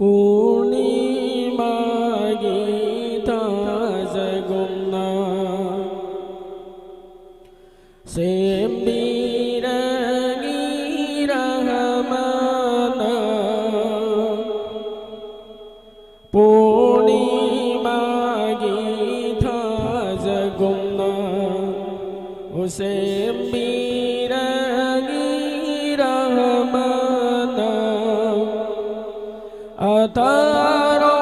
Purnima Gita जगुना Sembiragi Rahmana Purnima Gita Jagumna Sembiragi Rahmana Ataro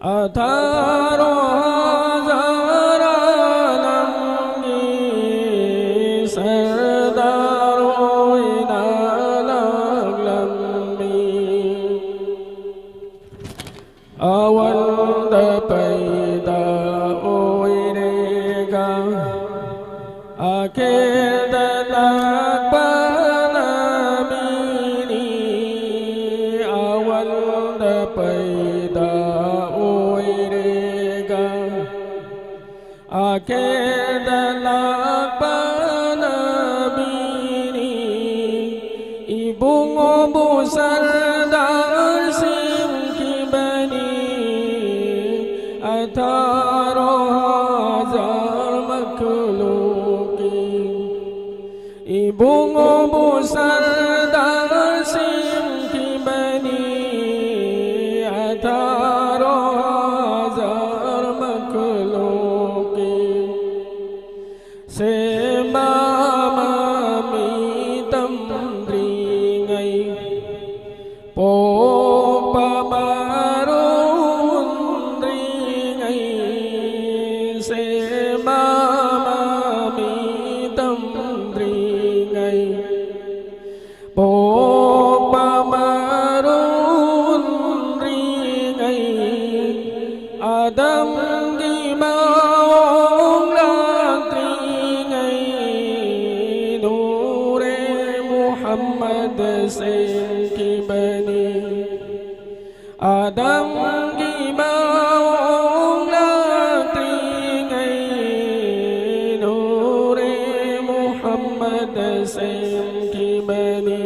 Atharo hazara namgi sardaro inalag lambi awanda paida oirega akhir dalak panamini awanda paida Akhir dalak panabini Ibung obu sardar simkibani Atharo hazar makhluki Ibung obu sardar simkibani Atharo hazar makhluki Semamamitam dringai Popamarun dringai Semamamitam dringai Popamarun dringai Adam gimaong Muhammad Sayyidibani Adam gimaong latringai Nure Muhammad Sayyidibani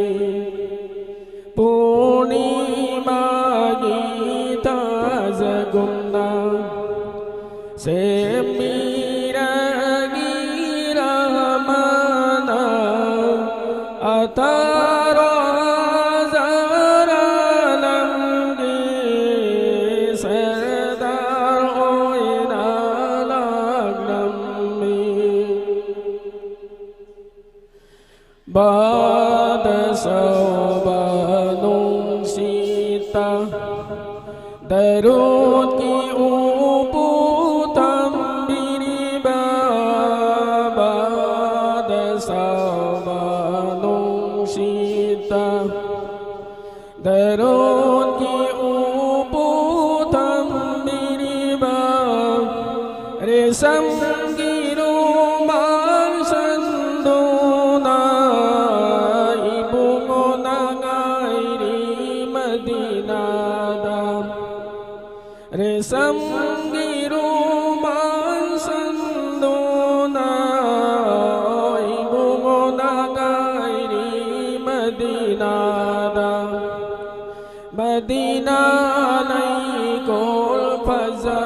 Purnima Gita Jagumna Sembiragi Rahmana Atharo hazara namgi sardar inalag lambi Bada saubanung sita Darut ki uputam biriba Bada saubanung sita Darut ki uputam biriba Resam giruman sanduna Ibungo nangairi Madinada Resam giruman sanduna Ibungo nangairi Madinada Madina naikol faza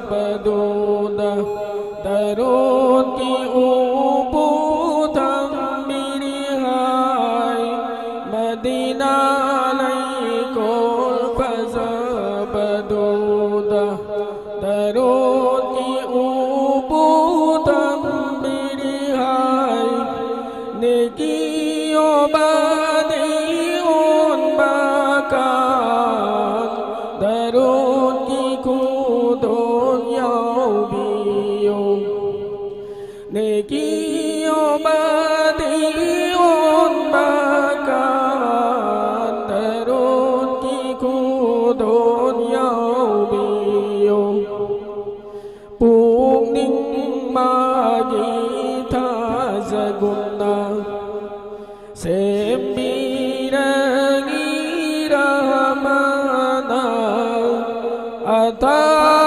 paduda Darut ki uputam birihai Madina naikol faza paduda Darut ki uputam birihai Neki obadi bakan Darut ki kudon yaw biyong Neki obadi bakan Darut ki kudon yaw biyong Pungning magita jaguna Sembiragi Rahmana Atha